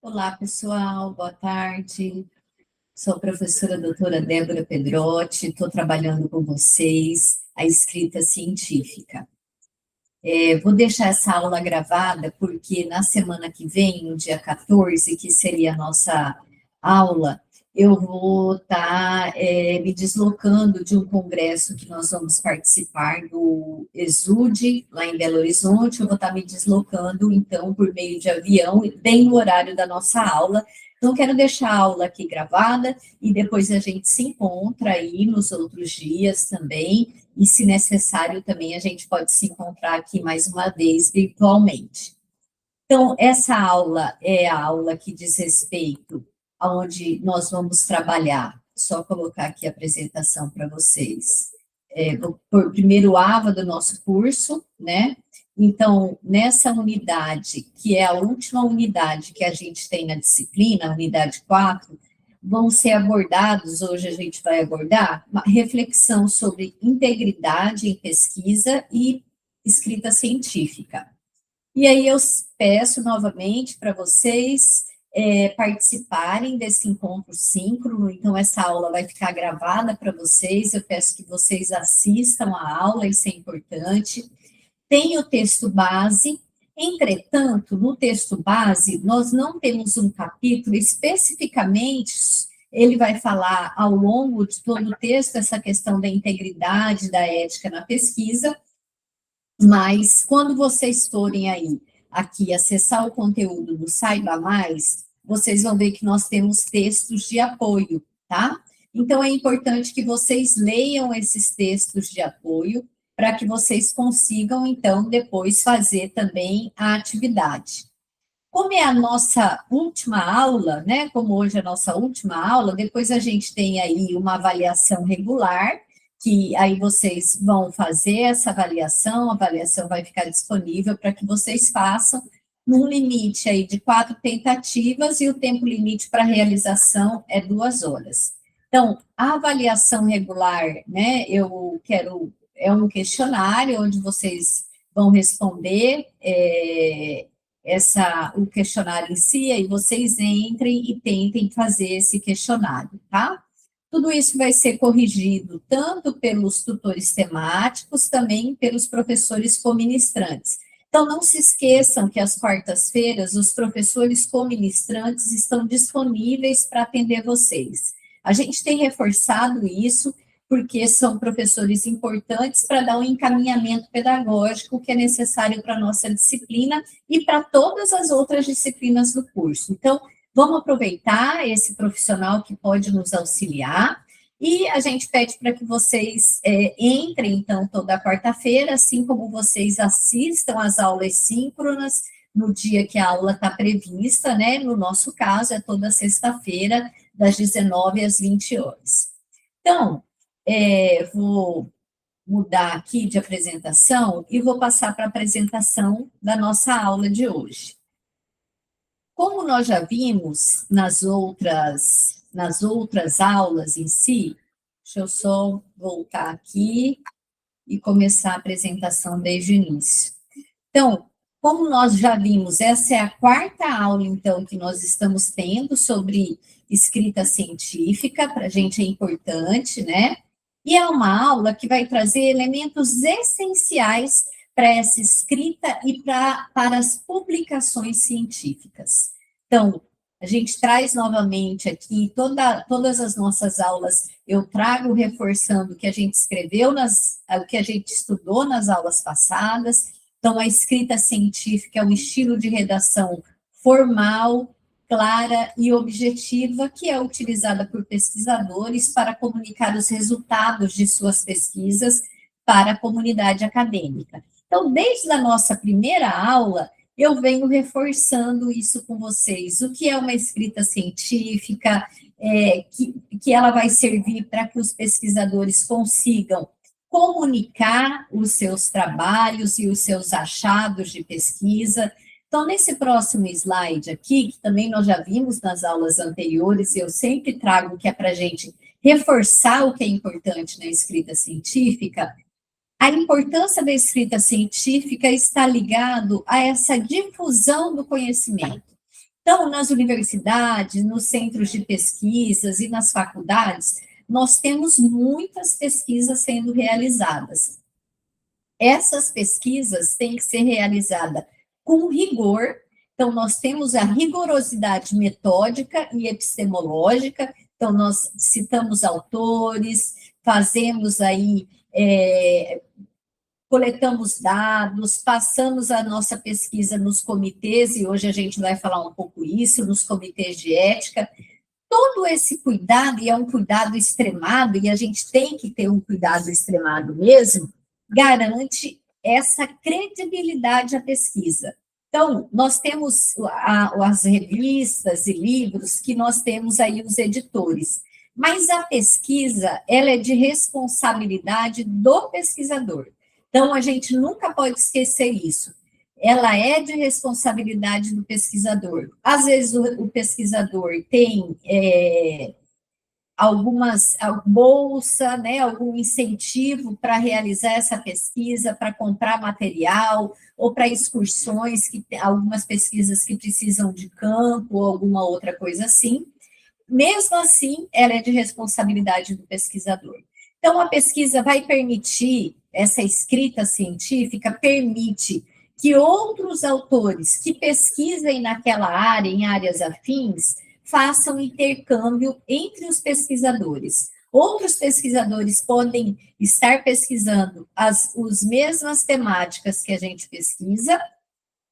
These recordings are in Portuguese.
Olá, pessoal, boa tarde. Sou a professora doutora Débora Pedrotti, estou trabalhando com vocês a escrita científica. Vou deixar essa aula gravada porque na semana que vem, no dia 14, que seria a nossa aula, eu vou estar me deslocando de um congresso que nós vamos participar do ESUD, lá em Belo Horizonte. Eu vou estar me deslocando, então, por meio de avião, bem no horário da nossa aula. Então, quero deixar a aula aqui gravada e depois a gente se encontra aí nos outros dias também. E, se necessário, também a gente pode se encontrar aqui mais uma vez virtualmente. Então, essa aula é a aula que diz respeito aonde nós vamos trabalhar. Só colocar aqui a apresentação para vocês. Por primeiro AVA do nosso curso, né? Então, nessa unidade, que é a última unidade que a gente tem na disciplina, a unidade 4, vão ser abordados, hoje a gente vai abordar, uma reflexão sobre integridade em pesquisa e escrita científica. E aí eu peço novamente para vocês participarem desse encontro síncrono. Então essa aula vai ficar gravada para vocês, eu peço que vocês assistam a aula, isso é importante. Tem o texto base, entretanto, no texto base, nós não temos um capítulo especificamente, ele vai falar ao longo de todo o texto essa questão da integridade, da ética na pesquisa, mas quando vocês forem aí, aqui, acessar o conteúdo do Saiba Mais, vocês vão ver que nós temos textos de apoio, tá? Então, é importante que vocês leiam esses textos de apoio, para que vocês consigam, então, depois fazer também a atividade. Como é a nossa última aula, né? Como hoje é a nossa última aula, depois a gente tem aí uma avaliação regular, que aí vocês vão fazer essa avaliação, a avaliação vai ficar disponível para que vocês façam num limite aí de 4 tentativas, e o tempo limite para realização é 2 horas. Então, a avaliação regular, né, é um questionário onde vocês vão responder o questionário em si, aí vocês entrem e tentem fazer esse questionário, tá? Tudo isso vai ser corrigido tanto pelos tutores temáticos, também pelos professores coministrantes. Então, não se esqueçam que às quartas-feiras os professores coministrantes estão disponíveis para atender vocês. A gente tem reforçado isso, porque são professores importantes para dar um encaminhamento pedagógico que é necessário para a nossa disciplina e para todas as outras disciplinas do curso. Então, vamos aproveitar esse profissional que pode nos auxiliar, e a gente pede para que vocês entrem, então, toda quarta-feira, assim como vocês assistam às aulas síncronas no dia que a aula está prevista, né? No nosso caso, é toda sexta-feira, das 19 às 20 horas. Então, vou mudar aqui de apresentação e vou passar para a apresentação da nossa aula de hoje. Como nós já vimos nas outras aulas em si, deixa eu só voltar aqui e começar a apresentação desde o início. Então, como nós já vimos, essa é a 4ª aula, então, que nós estamos tendo sobre escrita científica, para a gente é importante, né? E é uma aula que vai trazer elementos essenciais para essa escrita e para as publicações científicas. Então, a gente traz novamente aqui, todas as nossas aulas, eu trago reforçando o que a gente escreveu, o que a gente estudou nas aulas passadas. Então, a escrita científica é um estilo de redação formal, clara e objetiva, que é utilizada por pesquisadores para comunicar os resultados de suas pesquisas para a comunidade acadêmica. Então, desde a nossa primeira aula, eu venho reforçando isso com vocês. O que é uma escrita científica, que ela vai servir para que os pesquisadores consigam comunicar os seus trabalhos e os seus achados de pesquisa. Então, nesse próximo slide aqui, que também nós já vimos nas aulas anteriores, eu sempre trago que é para a gente reforçar o que é importante na escrita científica. A importância da escrita científica está ligado a essa difusão do conhecimento. Então, nas universidades, nos centros de pesquisas e nas faculdades, nós temos muitas pesquisas sendo realizadas. Essas pesquisas têm que ser realizadas com rigor, então nós temos a rigorosidade metódica e epistemológica, então nós citamos autores, fazemos aí, coletamos dados, passamos a nossa pesquisa nos comitês, e hoje a gente vai falar um pouco isso, nos comitês de ética. Todo esse cuidado, e é um cuidado extremado, e a gente tem que ter um cuidado extremado mesmo, garante essa credibilidade à pesquisa. Então, nós temos as revistas e livros que nós temos aí os editores, mas a pesquisa, ela é de responsabilidade do pesquisador. Então, a gente nunca pode esquecer isso. Ela é de responsabilidade do pesquisador. Às vezes, o pesquisador tem algumas bolsa, né, algum incentivo para realizar essa pesquisa, para comprar material, ou para excursões, algumas pesquisas que precisam de campo, ou alguma outra coisa assim. Mesmo assim, ela é de responsabilidade do pesquisador. Então, a pesquisa vai permitir, essa escrita científica permite que outros autores que pesquisem naquela área, em áreas afins, façam intercâmbio entre os pesquisadores. Outros pesquisadores podem estar pesquisando as mesmas temáticas que a gente pesquisa,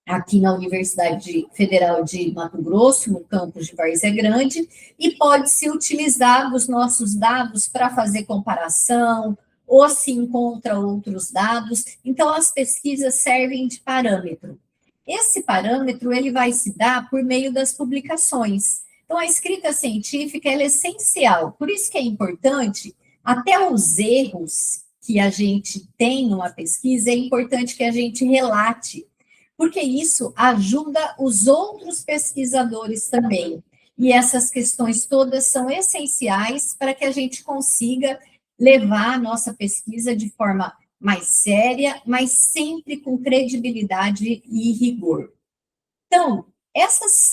aqui na Universidade Federal de Mato Grosso, no campus de Várzea Grande, e pode-se utilizar os nossos dados para fazer comparação, ou se encontra outros dados. Então, as pesquisas servem de parâmetro. Esse parâmetro, ele vai se dar por meio das publicações. Então, a escrita científica, ela é essencial. Por isso que é importante, até os erros que a gente tem numa pesquisa, é importante que a gente relate, porque isso ajuda os outros pesquisadores também. E essas questões todas são essenciais para que a gente consiga levar a nossa pesquisa de forma mais séria, mas sempre com credibilidade e rigor. Então,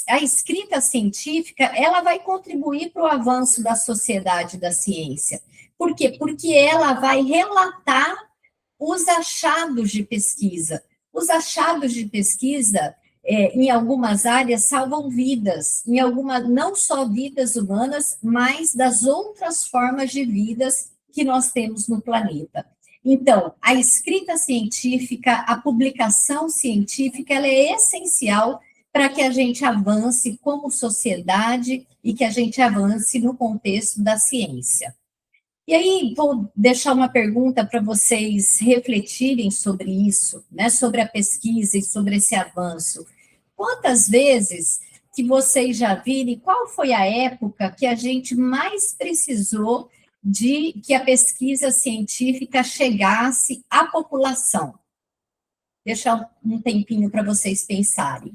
a escrita científica, ela vai contribuir para o avanço da sociedade da ciência. Por quê? Porque ela vai relatar os achados de pesquisa. Os achados de pesquisa, em algumas áreas, salvam vidas, não só vidas humanas, mas das outras formas de vidas que nós temos no planeta. Então, a escrita científica, a publicação científica, ela é essencial para que a gente avance como sociedade e que a gente avance no contexto da ciência. E aí, vou deixar uma pergunta para vocês refletirem sobre isso, né, sobre a pesquisa e sobre esse avanço. Quantas vezes que vocês já viram, e qual foi a época que a gente mais precisou de que a pesquisa científica chegasse à população? Deixar um tempinho para vocês pensarem.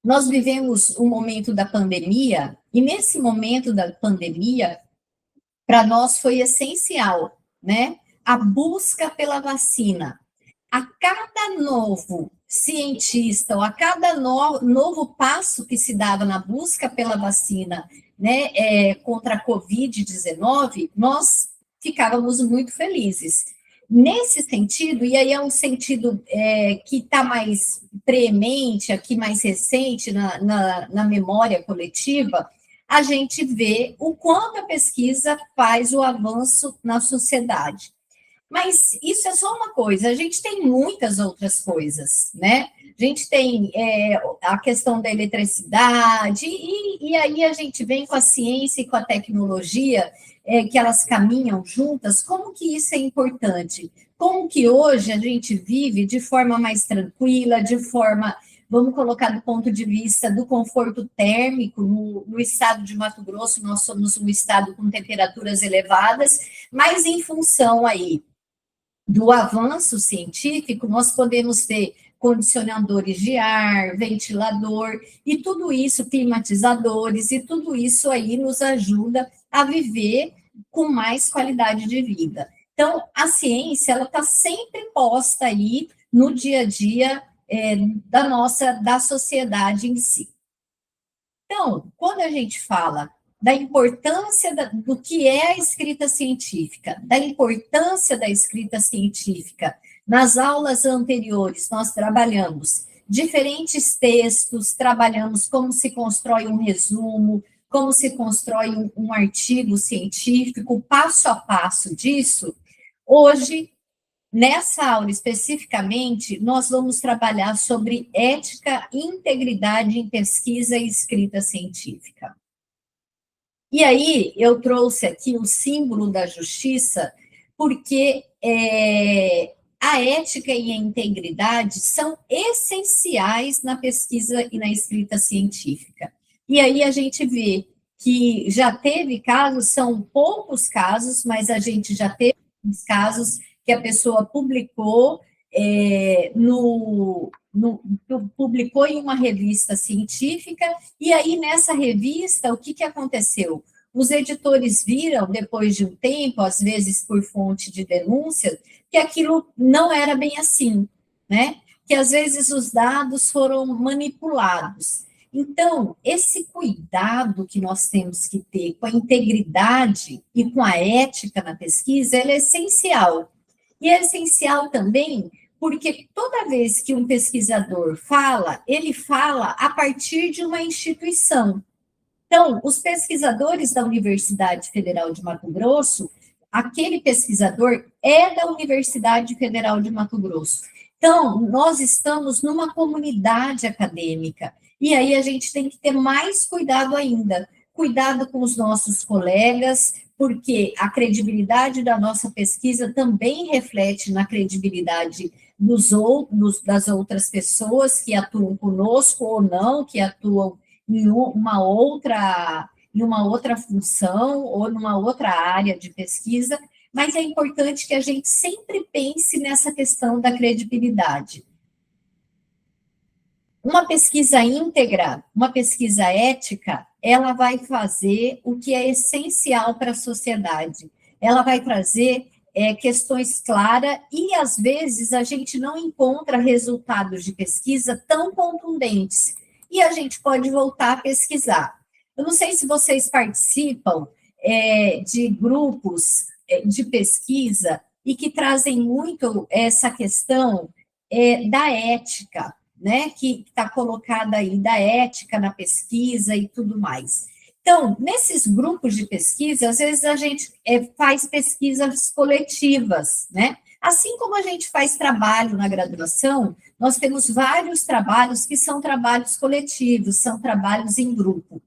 Nós vivemos um momento da pandemia, e nesse momento da pandemia, para nós foi essencial, né? A busca pela vacina. A cada novo cientista, ou a cada novo passo que se dava na busca pela vacina, né, contra a Covid-19, nós ficávamos muito felizes. Nesse sentido, e aí é um sentido que está mais preemente, aqui mais recente na memória coletiva, a gente vê o quanto a pesquisa faz o avanço na sociedade. Mas isso é só uma coisa, a gente tem muitas outras coisas, né? A gente tem a questão da eletricidade, e aí a gente vem com a ciência e com a tecnologia, que elas caminham juntas. Como que isso é importante? Como que hoje a gente vive de forma mais tranquila, de forma, vamos colocar do ponto de vista do conforto térmico, no estado de Mato Grosso, nós somos um estado com temperaturas elevadas, mas em função aí do avanço científico, nós podemos ter condicionadores de ar, ventilador, e tudo isso, climatizadores, e tudo isso aí nos ajuda a viver com mais qualidade de vida. Então, a ciência, ela está sempre posta aí no dia a dia da sociedade em si. Então, quando a gente fala da importância do que é a escrita científica, da importância da escrita científica, nas aulas anteriores nós trabalhamos diferentes textos, trabalhamos como se constrói um resumo, como se constrói um artigo científico, passo a passo disso. Hoje, nessa aula especificamente, nós vamos trabalhar sobre ética e integridade em pesquisa e escrita científica. E aí, eu trouxe aqui o símbolo da justiça, porque a ética e a integridade são essenciais na pesquisa e na escrita científica. E aí a gente vê que já teve casos, são poucos casos, mas a gente já teve uns casos que a pessoa publicou publicou em uma revista científica, e aí nessa revista, o que aconteceu? Os editores viram, depois de um tempo, às vezes por fonte de denúncia, que aquilo não era bem assim, né? Que às vezes os dados foram manipulados. Então, esse cuidado que nós temos que ter com a integridade e com a ética na pesquisa, ele é essencial. E é essencial também porque toda vez que um pesquisador fala, ele fala a partir de uma instituição. Então, os pesquisadores da Universidade Federal de Mato Grosso, aquele pesquisador é da Universidade Federal de Mato Grosso. Então, nós estamos numa comunidade acadêmica, e aí a gente tem que ter mais cuidado ainda, cuidado com os nossos colegas, porque a credibilidade da nossa pesquisa também reflete na credibilidade das outras pessoas que atuam conosco ou não, que atuam em uma outra função ou numa outra área de pesquisa, mas é importante que a gente sempre pense nessa questão da credibilidade. Uma pesquisa íntegra, uma pesquisa ética, ela vai fazer o que é essencial para a sociedade. Ela vai trazer questões claras e, às vezes, a gente não encontra resultados de pesquisa tão contundentes. E a gente pode voltar a pesquisar. Eu não sei se vocês participam de grupos de pesquisa e que trazem muito essa questão da ética, né, que está colocada aí, da ética na pesquisa e tudo mais. Então, nesses grupos de pesquisa, às vezes a gente faz pesquisas coletivas, né? Assim como a gente faz trabalho na graduação, nós temos vários trabalhos que são trabalhos coletivos, são trabalhos em grupo.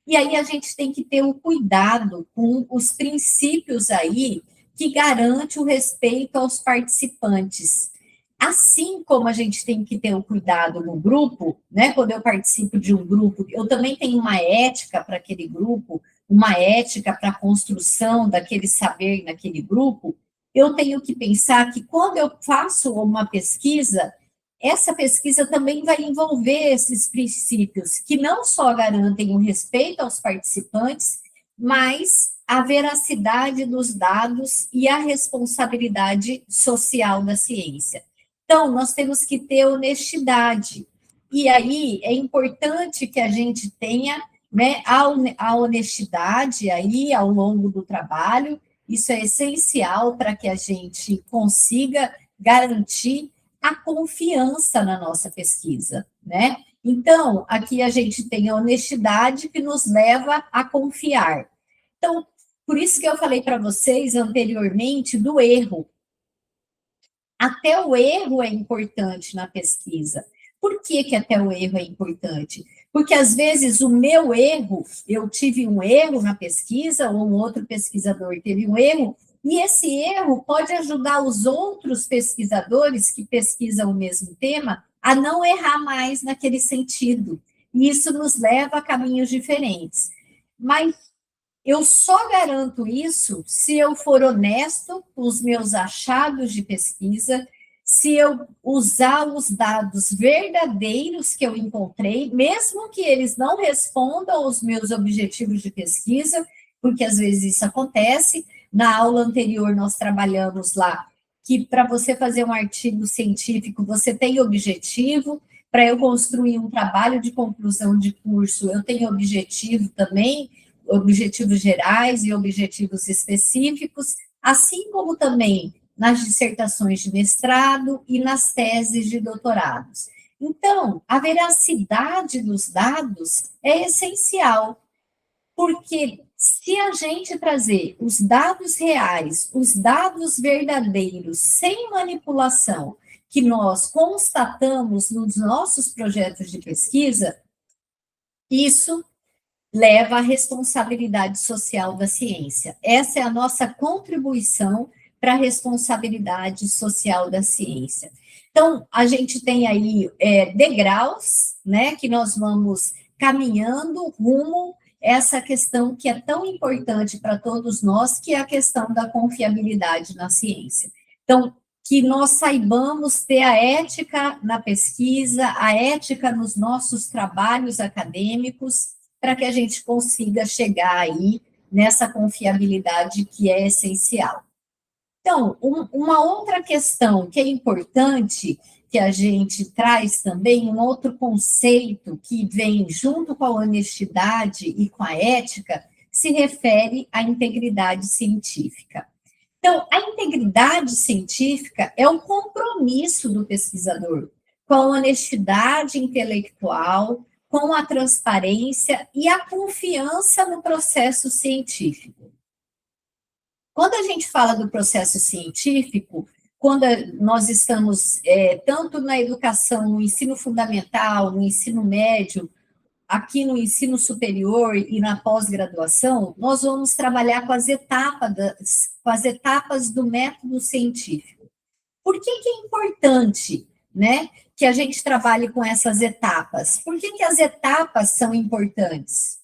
E aí a gente tem que ter o cuidado com os princípios aí que garante o respeito aos participantes. Assim como a gente tem que ter o cuidado no grupo, né? Quando eu participo de um grupo, eu também tenho uma ética para aquele grupo, uma ética para a construção daquele saber naquele grupo. Eu tenho que pensar que quando eu faço uma pesquisa, essa pesquisa também vai envolver esses princípios, que não só garantem o respeito aos participantes, mas a veracidade dos dados e a responsabilidade social da ciência. Então, nós temos que ter honestidade. E aí, é importante que a gente tenha, né, a honestidade aí ao longo do trabalho. Isso é essencial para que a gente consiga garantir a confiança na nossa pesquisa, né? Então, aqui a gente tem a honestidade que nos leva a confiar. Então, por isso que eu falei para vocês anteriormente do erro. Até o erro é importante na pesquisa. Por que até o erro é importante? Porque, às vezes, o meu erro, eu tive um erro na pesquisa, ou um outro pesquisador teve um erro, e esse erro pode ajudar os outros pesquisadores que pesquisam o mesmo tema a não errar mais naquele sentido. E isso nos leva a caminhos diferentes. Mas eu só garanto isso se eu for honesto com os meus achados de pesquisa, se eu usar os dados verdadeiros que eu encontrei, mesmo que eles não respondam aos meus objetivos de pesquisa, porque às vezes isso acontece. Na aula anterior nós trabalhamos lá que para você fazer um artigo científico, você tem objetivo, para eu construir um trabalho de conclusão de curso, eu tenho objetivo também, objetivos gerais e objetivos específicos, assim como também nas dissertações de mestrado e nas teses de doutorados. Então, a veracidade dos dados é essencial, porque se a gente trazer os dados reais, os dados verdadeiros, sem manipulação, que nós constatamos nos nossos projetos de pesquisa, isso leva à responsabilidade social da ciência. Essa é a nossa contribuição para a responsabilidade social da ciência. Então, a gente tem aí degraus, né, que nós vamos caminhando rumo a essa questão que é tão importante para todos nós, que é a questão da confiabilidade na ciência. Então, que nós saibamos ter a ética na pesquisa, a ética nos nossos trabalhos acadêmicos, para que a gente consiga chegar aí nessa confiabilidade que é essencial. Então, uma outra questão que é importante, que a gente traz também, um outro conceito que vem junto com a honestidade e com a ética, se refere à integridade científica. Então, a integridade científica é o compromisso do pesquisador com a honestidade intelectual, com a transparência e a confiança no processo científico. Quando a gente fala do processo científico, quando nós estamos tanto na educação, no ensino fundamental, no ensino médio, aqui no ensino superior e na pós-graduação, nós vamos trabalhar com as etapas do método científico. Por que é importante, né, que a gente trabalhe com essas etapas? Por que as etapas são importantes?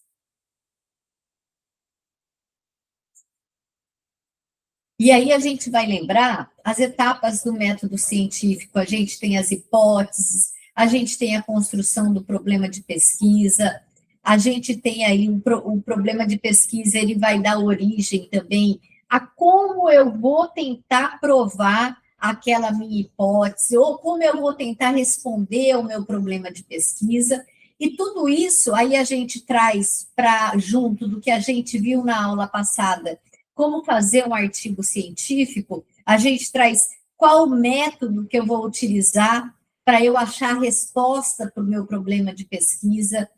E aí a gente vai lembrar as etapas do método científico, a gente tem as hipóteses, a gente tem a construção do problema de pesquisa, a gente tem aí o problema de pesquisa, ele vai dar origem também a como eu vou tentar provar aquela minha hipótese, ou como eu vou tentar responder ao meu problema de pesquisa, e tudo isso aí a gente traz para junto do que a gente viu na aula passada, como fazer um artigo científico, a gente traz qual método que eu vou utilizar para eu achar a resposta para o meu problema de pesquisa,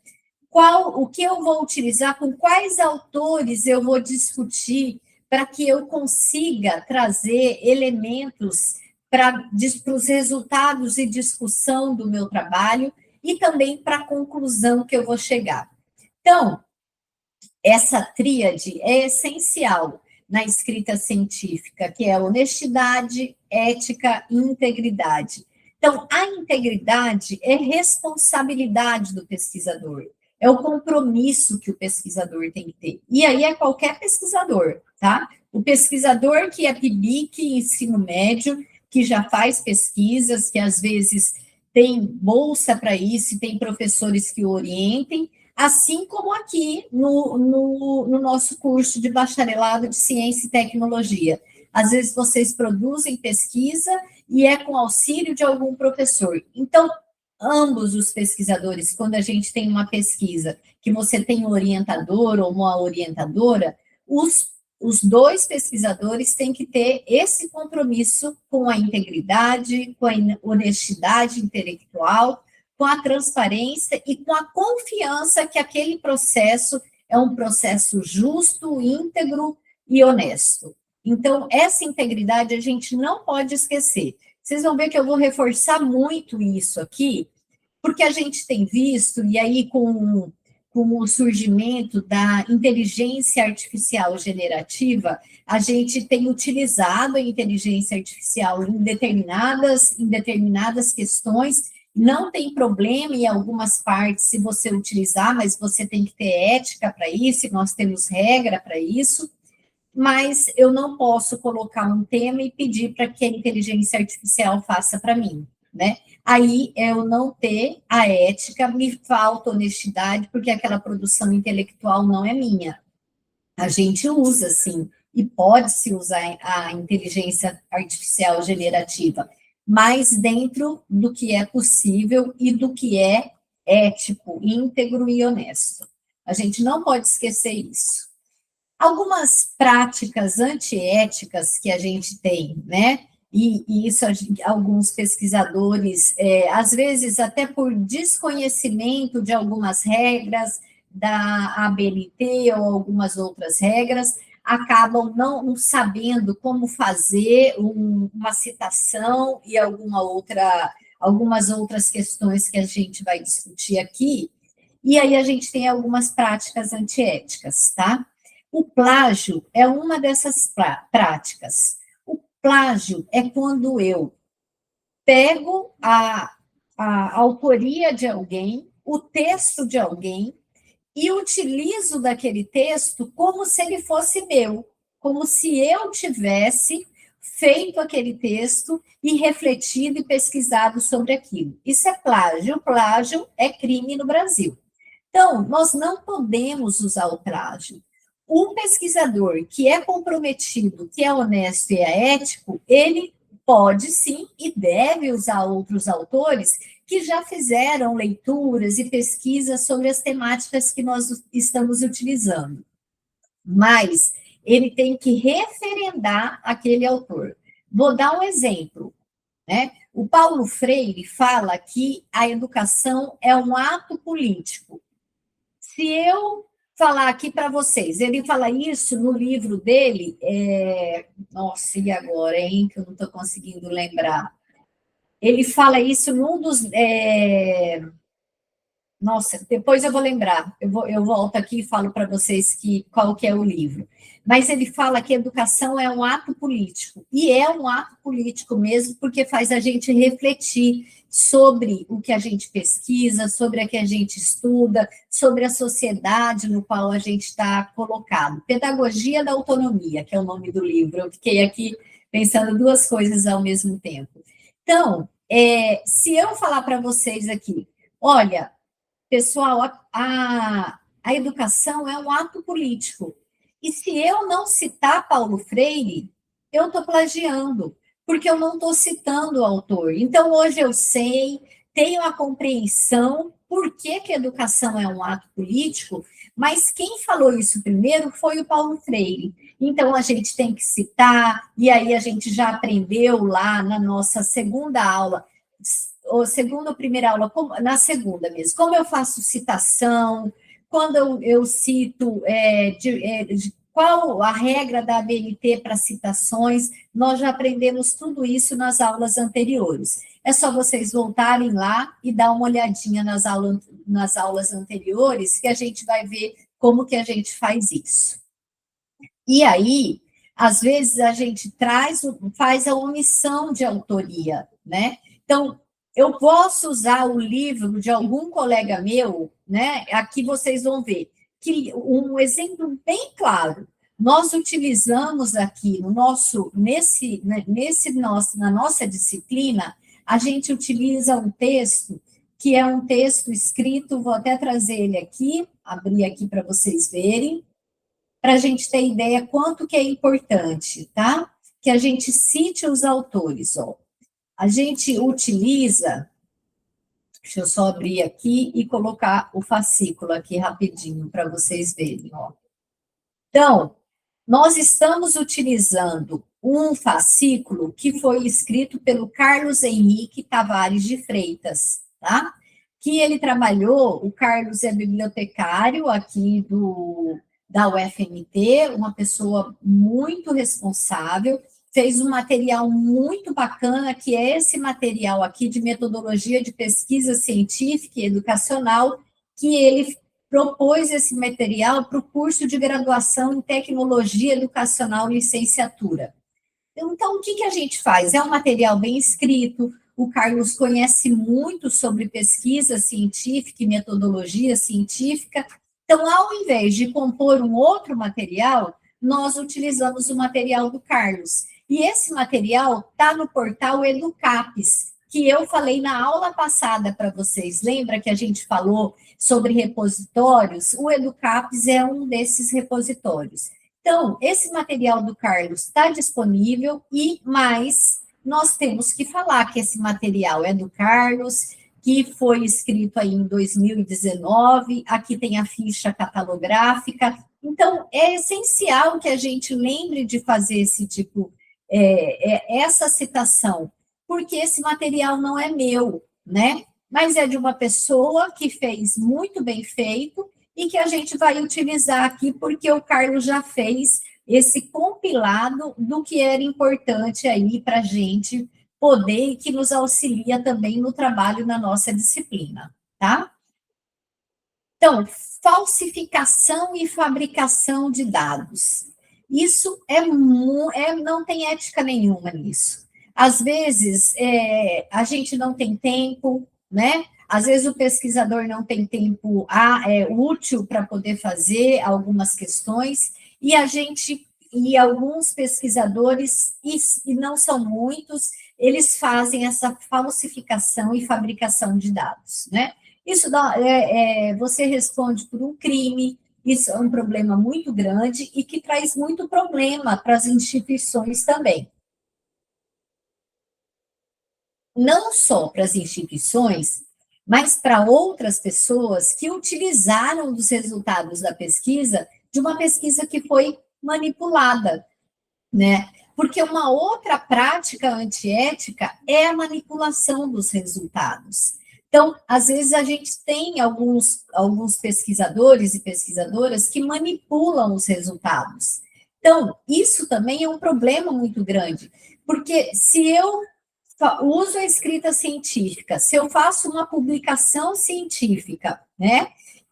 o que eu vou utilizar, com quais autores eu vou discutir para que eu consiga trazer elementos para os resultados e discussão do meu trabalho e também para a conclusão que eu vou chegar. Então, essa tríade é essencial na escrita científica, que é honestidade, ética e integridade. Então, a integridade é responsabilidade do pesquisador, é o compromisso que o pesquisador tem que ter. E aí é qualquer pesquisador, tá? O pesquisador que é PIBIC, ensino médio, que já faz pesquisas, que às vezes tem bolsa para isso, tem professores que o orientem, assim como aqui no nosso curso de bacharelado de ciência e tecnologia. Às vezes vocês produzem pesquisa e é com auxílio de algum professor. Então, ambos os pesquisadores, quando a gente tem uma pesquisa que você tem um orientador ou uma orientadora, os dois pesquisadores têm que ter esse compromisso com a integridade, com a honestidade intelectual, com a transparência e com a confiança que aquele processo é um processo justo, íntegro e honesto. Então, essa integridade a gente não pode esquecer. Vocês vão ver que eu vou reforçar muito isso aqui, porque a gente tem visto, e aí com o surgimento da inteligência artificial generativa, a gente tem utilizado a inteligência artificial em determinadas questões. Não tem problema em algumas partes se você utilizar, mas você tem que ter ética para isso, nós temos regra para isso, mas eu não posso colocar um tema e pedir para que a inteligência artificial faça para mim, né? Aí eu não ter a ética, me falta honestidade, porque aquela produção intelectual não é minha. A gente usa, sim, e pode-se usar a inteligência artificial generativa, mas dentro do que é possível e do que é ético, íntegro e honesto. A gente não pode esquecer isso. Algumas práticas antiéticas que a gente tem, né? E isso alguns pesquisadores, às vezes até por desconhecimento de algumas regras da ABNT ou algumas outras regras, acabam não sabendo como fazer uma citação e algumas outras questões que a gente vai discutir aqui. E aí a gente tem algumas práticas antiéticas, tá? O plágio é uma dessas práticas. O plágio é quando eu pego a autoria de alguém, o texto de alguém, e utilizo daquele texto como se ele fosse meu, como se eu tivesse feito aquele texto e refletido e pesquisado sobre aquilo. Isso é plágio. O plágio é crime no Brasil. Então, nós não podemos usar o plágio. Um pesquisador que é comprometido, que é honesto e é ético, ele pode sim e deve usar outros autores que já fizeram leituras e pesquisas sobre as temáticas que nós estamos utilizando. Mas ele tem que referendar aquele autor. Vou dar um exemplo, né? O Paulo Freire fala que a educação é um ato político. Se eu falar aqui para vocês, ele fala isso no livro dele, nossa, e agora, hein, que eu não estou conseguindo lembrar. Ele fala isso num dos... Nossa, depois eu vou lembrar, eu volto aqui e falo para vocês qual que é o livro. Mas ele fala que educação é um ato político, e é um ato político mesmo, porque faz a gente refletir sobre o que a gente pesquisa, sobre o que a gente estuda, sobre a sociedade no qual a gente está colocado. Pedagogia da Autonomia, que é o nome do livro. Eu fiquei aqui pensando duas coisas ao mesmo tempo. Então, se eu falar para vocês aqui, olha, pessoal, a educação é um ato político. E se eu não citar Paulo Freire, eu estou plagiando, porque eu não estou citando o autor. Então, hoje eu sei, tenho a compreensão por que a educação é um ato político, mas quem falou isso primeiro foi o Paulo Freire. Então, a gente tem que citar, e aí a gente já aprendeu lá na nossa segunda aula, ou segunda ou primeira aula, na segunda mesmo, como eu faço citação, quando eu cito qual a regra da ABNT para citações, nós já aprendemos tudo isso nas aulas anteriores. É só vocês voltarem lá e dar uma olhadinha nas aulas anteriores, que a gente vai ver como que a gente faz isso. E aí, às vezes, a gente faz a omissão de autoria, né? Então, eu posso usar o livro de algum colega meu, né? Aqui vocês vão ver que um exemplo bem claro. Nós utilizamos aqui na nossa disciplina, a gente utiliza um texto que é um texto escrito, vou até trazer ele aqui, abrir aqui para vocês verem, para a gente ter ideia quanto que é importante, tá? Que a gente cite os autores, ó. A gente utiliza, deixa eu só abrir aqui e colocar o fascículo aqui rapidinho para vocês verem, ó. Então, nós estamos utilizando um fascículo que foi escrito pelo Carlos Henrique Tavares de Freitas, tá? Que ele trabalhou, o Carlos é bibliotecário aqui da UFMT, uma pessoa muito responsável, fez um material muito bacana, que é esse material aqui de metodologia de pesquisa científica e educacional, que ele propôs esse material para o curso de graduação em tecnologia educacional licenciatura. Então, o que a gente faz? É um material bem escrito, o Carlos conhece muito sobre pesquisa científica e metodologia científica, então, ao invés de compor um outro material, nós utilizamos o material do Carlos. E esse material está no portal Educapes, que eu falei na aula passada para vocês. Lembra que a gente falou sobre repositórios? O Educapes é um desses repositórios. Então, esse material do Carlos está disponível e mais nós temos que falar que esse material é do Carlos, que foi escrito aí em 2019, aqui tem a ficha catalográfica. Então, é essencial que a gente lembre de fazer esse tipo, essa citação, porque esse material não é meu, né? Mas é de uma pessoa que fez muito bem feito e que a gente vai utilizar aqui, porque o Carlos já fez esse compilado do que era importante aí para a gente poder e que nos auxilia também no trabalho na nossa disciplina, tá? Então, falsificação e fabricação de dados. Isso não tem ética nenhuma nisso. Às vezes, a gente não tem tempo, né? Às vezes o pesquisador não tem tempo útil para poder fazer algumas questões, e alguns pesquisadores, e não são muitos, eles fazem essa falsificação e fabricação de dados, né? Isso você responde por um crime, isso é um problema muito grande e que traz muito problema para as instituições também. Não só para as instituições, mas para outras pessoas que utilizaram dos resultados da pesquisa, de uma pesquisa que foi manipulada, né? Porque uma outra prática antiética é a manipulação dos resultados. Então, às vezes, a gente tem alguns pesquisadores e pesquisadoras que manipulam os resultados. Então, isso também é um problema muito grande, porque se eu uso a escrita científica, se eu faço uma publicação científica, né,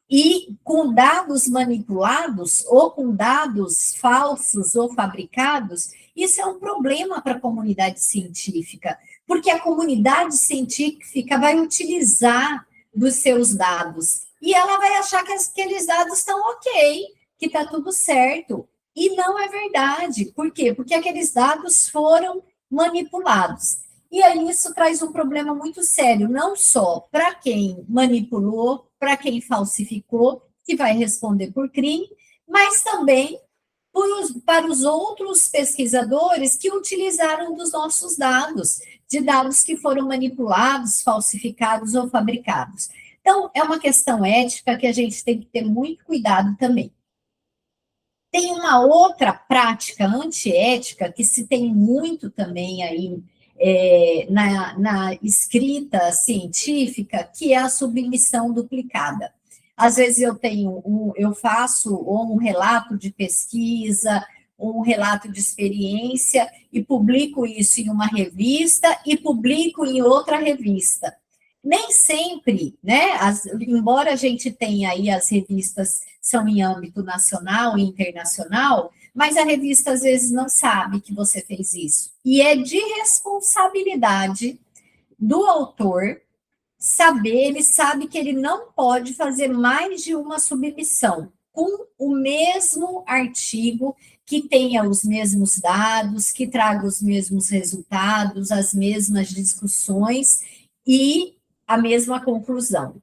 e com dados manipulados, ou com dados falsos ou fabricados, isso é um problema para a comunidade científica, porque a comunidade científica vai utilizar dos seus dados, e ela vai achar que aqueles dados estão ok, que está tudo certo, e não é verdade. Por quê? Porque aqueles dados foram manipulados. E aí isso traz um problema muito sério, não só para quem manipulou, para quem falsificou, que vai responder por crime, mas também para os outros pesquisadores que utilizaram dos nossos dados, de dados que foram manipulados, falsificados ou fabricados. Então, é uma questão ética que a gente tem que ter muito cuidado também. Tem uma outra prática antiética que se tem muito também aí na escrita científica, que é a submissão duplicada. Às vezes eu faço um relato de pesquisa, um relato de experiência, e publico isso em uma revista e publico em outra revista. Nem sempre, né? Embora a gente tenha aí as revistas são em âmbito nacional e internacional, mas a revista às vezes não sabe que você fez isso. E é de responsabilidade do autor saber, ele sabe que ele não pode fazer mais de uma submissão com o mesmo artigo, que tenha os mesmos dados, que traga os mesmos resultados, as mesmas discussões e a mesma conclusão.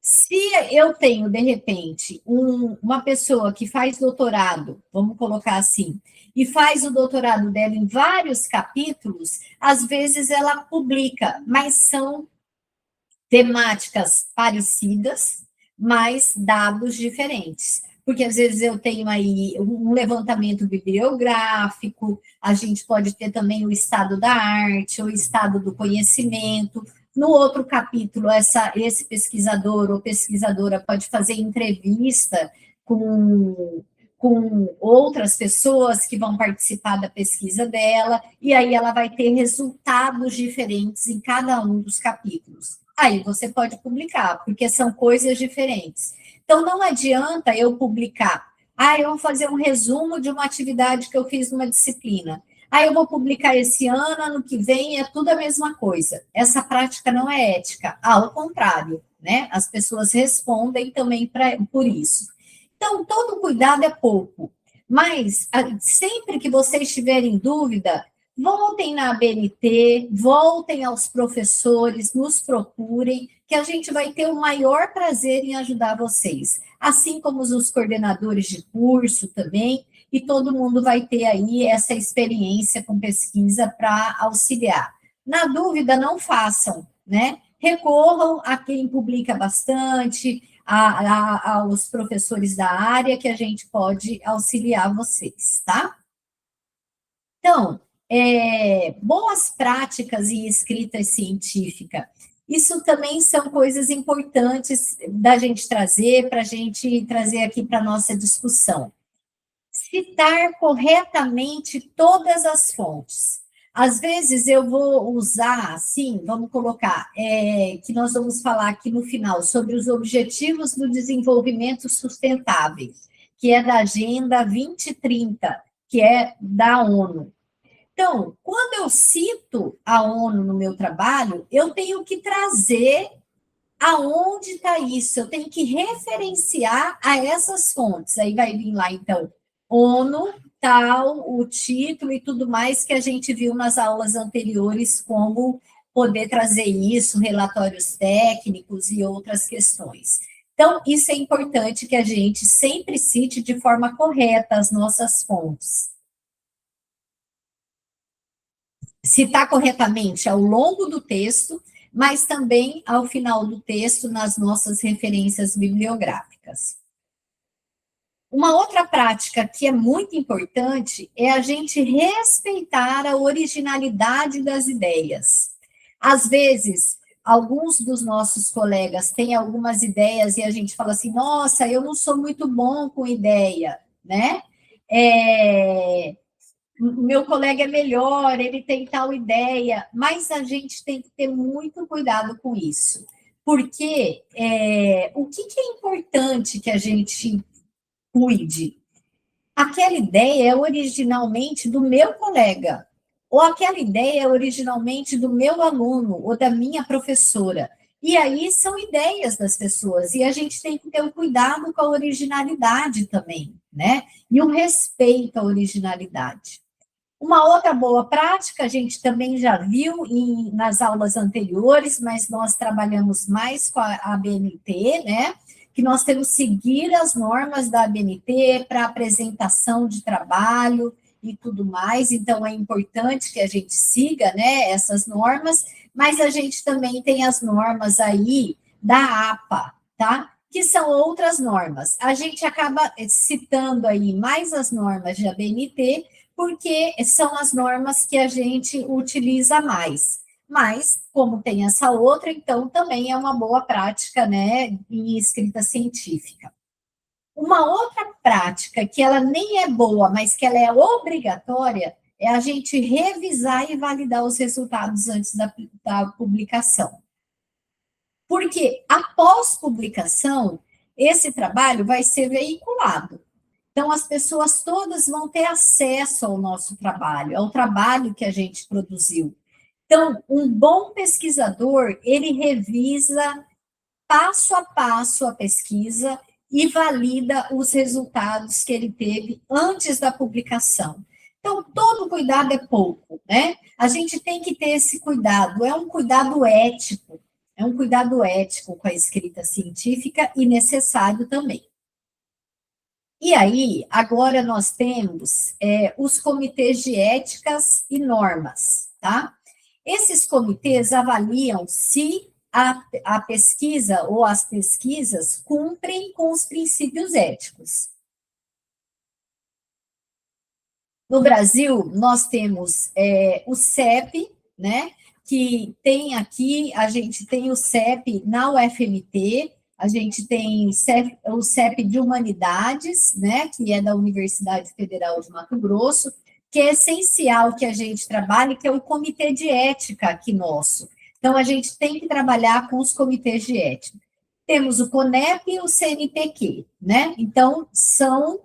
Se eu tenho, de repente, uma pessoa que faz doutorado, vamos colocar assim, e faz o doutorado dela em vários capítulos, às vezes ela publica, mas são temáticas parecidas, mas dados diferentes. Porque às vezes eu tenho aí um levantamento bibliográfico, a gente pode ter também o estado da arte, o estado do conhecimento. No outro capítulo, esse pesquisador ou pesquisadora pode fazer entrevista com outras pessoas que vão participar da pesquisa dela, e aí ela vai ter resultados diferentes em cada um dos capítulos. Aí você pode publicar, porque são coisas diferentes. Então, não adianta eu publicar, eu vou fazer um resumo de uma atividade que eu fiz numa disciplina. Eu vou publicar esse ano que vem, é tudo a mesma coisa. Essa prática não é ética, ao contrário, né? As pessoas respondem também por isso. Então, todo cuidado é pouco, mas sempre que vocês tiverem dúvida, voltem na ABNT, voltem aos professores, nos procurem, que a gente vai ter o maior prazer em ajudar vocês, assim como os coordenadores de curso também, e todo mundo vai ter aí essa experiência com pesquisa para auxiliar. Na dúvida, não façam, né? Recorram a quem publica bastante, aos professores da área, que a gente pode auxiliar vocês, tá? Então, boas práticas em escrita científica. Isso também são coisas importantes da gente trazer, para a gente trazer aqui para a nossa discussão. Citar corretamente todas as fontes. Às vezes eu vou usar, assim, vamos colocar, que nós vamos falar aqui no final, sobre os Objetivos do Desenvolvimento Sustentável, que é da Agenda 2030, que é da ONU. Então, quando eu cito a ONU no meu trabalho, eu tenho que trazer aonde está isso, eu tenho que referenciar a essas fontes. Aí vai vir lá, então, ONU, tal, o título e tudo mais que a gente viu nas aulas anteriores, como poder trazer isso, relatórios técnicos e outras questões. Então, isso é importante que a gente sempre cite de forma correta as nossas fontes. Citar corretamente ao longo do texto, mas também ao final do texto nas nossas referências bibliográficas. Uma outra prática que é muito importante é a gente respeitar a originalidade das ideias. Às vezes, alguns dos nossos colegas têm algumas ideias e a gente fala assim, nossa, eu não sou muito bom com ideia, né? Meu colega é melhor, ele tem tal ideia, mas a gente tem que ter muito cuidado com isso, porque o que é importante que a gente cuide? Aquela ideia é originalmente do meu colega, ou aquela ideia é originalmente do meu aluno, ou da minha professora, e aí são ideias das pessoas, e a gente tem que ter um cuidado com a originalidade também, né? E um respeito à originalidade. Uma outra boa prática, a gente também já viu nas aulas anteriores, mas nós trabalhamos mais com a ABNT, né? Que nós temos que seguir as normas da ABNT para apresentação de trabalho e tudo mais, então é importante que a gente siga, né, essas normas, mas a gente também tem as normas aí da APA, tá? Que são outras normas. A gente acaba citando aí mais as normas de ABNT, porque são as normas que a gente utiliza mais. Mas, como tem essa outra, então também é uma boa prática, né, em escrita científica. Uma outra prática que ela nem é boa, mas que ela é obrigatória, é a gente revisar e validar os resultados antes da publicação. Porque após publicação, esse trabalho vai ser veiculado. Então, as pessoas todas vão ter acesso ao nosso trabalho, ao trabalho que a gente produziu. Então, um bom pesquisador, ele revisa passo a passo a pesquisa e valida os resultados que ele teve antes da publicação. Então, todo cuidado é pouco, né? A gente tem que ter esse cuidado, é um cuidado ético com a escrita científica e necessário também. E aí, agora nós temos os comitês de éticas e normas, tá? Esses comitês avaliam se a pesquisa ou as pesquisas cumprem com os princípios éticos. No Brasil, nós temos o CEP, né? Que tem aqui, a gente tem o CEP na UFMT, a gente tem o CEP de Humanidades, né, que é da Universidade Federal de Mato Grosso, que é essencial que a gente trabalhe, que é o comitê de ética aqui nosso. Então, a gente tem que trabalhar com os comitês de ética. Temos o CONEP e o CNPq, né? Então, são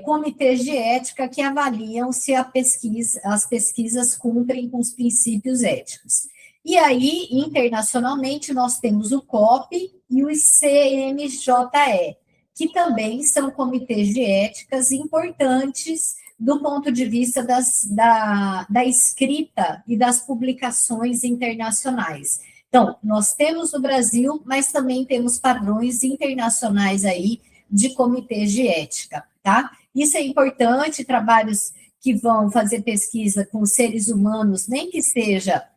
comitês de ética que avaliam se as pesquisas cumprem com os princípios éticos. E aí, internacionalmente, nós temos o COP e o CMJE, que também são comitês de éticas importantes do ponto de vista da escrita e das publicações internacionais. Então, nós temos no Brasil, mas também temos padrões internacionais aí de comitês de ética, tá? Isso é importante, trabalhos que vão fazer pesquisa com seres humanos, nem que seja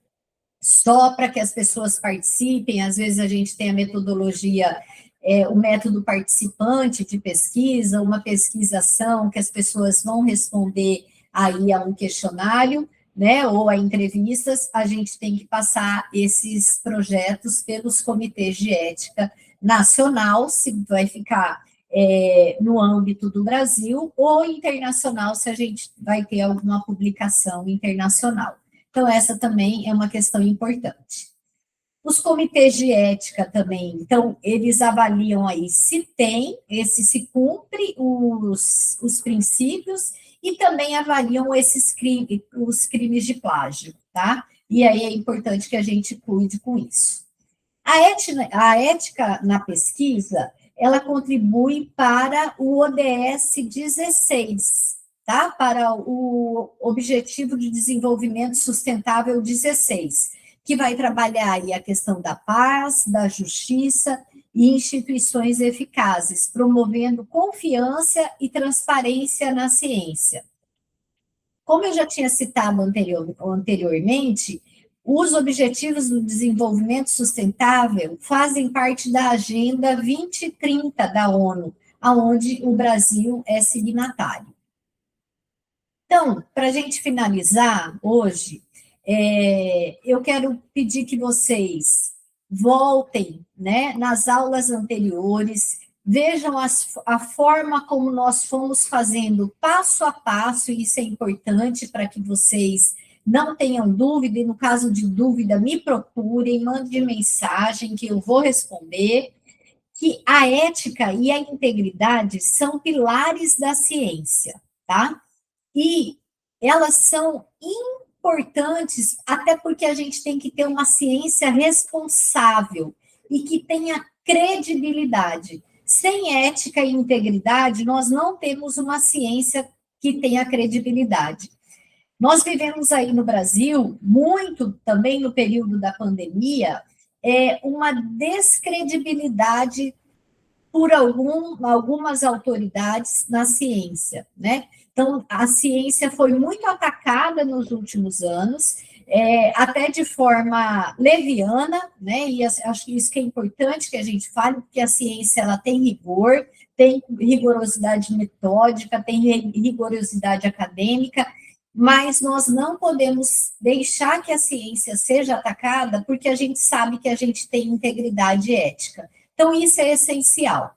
só para que as pessoas participem, às vezes a gente tem a metodologia, o método participante de pesquisa, uma pesquisação que as pessoas vão responder aí a um questionário, né, ou a entrevistas, a gente tem que passar esses projetos pelos comitês de ética nacional, se vai ficar no âmbito do Brasil, ou internacional, se a gente vai ter alguma publicação internacional. Então, essa também é uma questão importante. Os comitês de ética também, então, eles avaliam aí se se cumpre os princípios e também avaliam os crimes de plágio, tá? E aí é importante que a gente cuide com isso. A ética na pesquisa, ela contribui para o ODS 16, tá? Para o Objetivo de Desenvolvimento Sustentável 16, que vai trabalhar aí a questão da paz, da justiça e instituições eficazes, promovendo confiança e transparência na ciência. Como eu já tinha citado anteriormente, os Objetivos do Desenvolvimento Sustentável fazem parte da Agenda 2030 da ONU, aonde o Brasil é signatário. Então, para a gente finalizar hoje, eu quero pedir que vocês voltem, né, nas aulas anteriores, vejam a forma como nós fomos fazendo passo a passo, e isso é importante para que vocês não tenham dúvida, e no caso de dúvida, me procurem, mandem mensagem que eu vou responder, que a ética e a integridade são pilares da ciência, tá? E elas são importantes, até porque a gente tem que ter uma ciência responsável e que tenha credibilidade. Sem ética e integridade, nós não temos uma ciência que tenha credibilidade. Nós vivemos aí no Brasil, muito também no período da pandemia, uma descredibilidade por algumas autoridades na ciência, né? Então, a ciência foi muito atacada nos últimos anos, até de forma leviana, né? E acho que isso que é importante que a gente fale, porque a ciência ela tem rigor, tem rigorosidade metódica, tem rigorosidade acadêmica, mas nós não podemos deixar que a ciência seja atacada, porque a gente sabe que a gente tem integridade ética. Então, isso é essencial.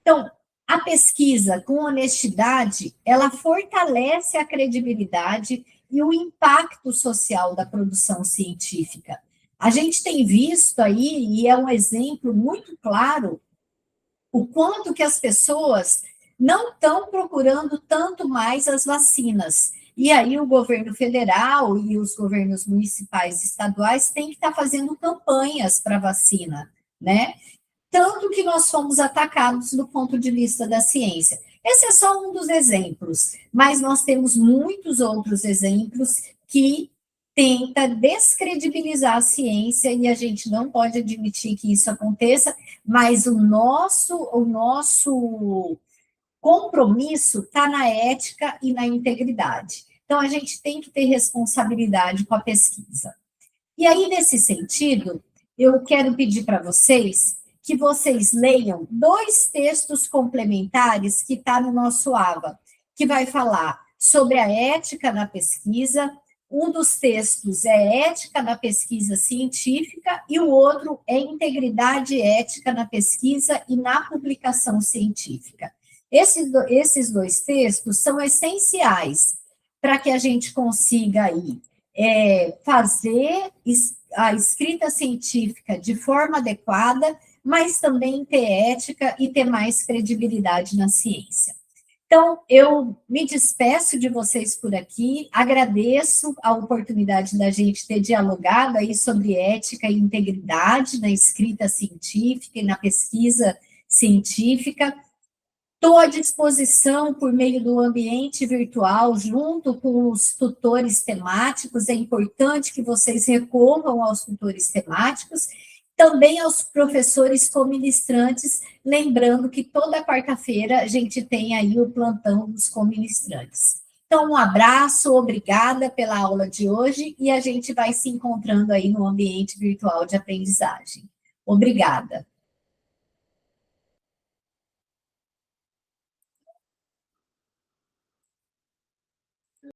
Então, a pesquisa com honestidade, ela fortalece a credibilidade e o impacto social da produção científica. A gente tem visto aí, e é um exemplo muito claro, o quanto que as pessoas não estão procurando tanto mais as vacinas. E aí o governo federal e os governos municipais e estaduais têm que estar fazendo campanhas para vacina, né? Tanto que nós fomos atacados do ponto de vista da ciência. Esse é só um dos exemplos, mas nós temos muitos outros exemplos que tenta descredibilizar a ciência e a gente não pode admitir que isso aconteça, mas o nosso compromisso está na ética e na integridade. Então, a gente tem que ter responsabilidade com a pesquisa. E aí, nesse sentido, eu quero pedir para vocês que vocês leiam 2 textos complementares que está no nosso AVA, que vai falar sobre a ética na pesquisa. Um dos textos é Ética na Pesquisa Científica e o outro é Integridade Ética na Pesquisa e na Publicação Científica. Esses 2 textos são essenciais para que a gente consiga aí fazer a escrita científica de forma adequada, mas também ter ética e ter mais credibilidade na ciência. Então, eu me despeço de vocês por aqui, agradeço a oportunidade da gente ter dialogado aí sobre ética e integridade na escrita científica e na pesquisa científica. Estou à disposição por meio do ambiente virtual, junto com os tutores temáticos. É importante que vocês recorram aos tutores temáticos também aos professores coministrantes, lembrando que toda quarta-feira a gente tem aí o plantão dos coministrantes. Então, um abraço, obrigada pela aula de hoje e a gente vai se encontrando aí no ambiente virtual de aprendizagem. Obrigada.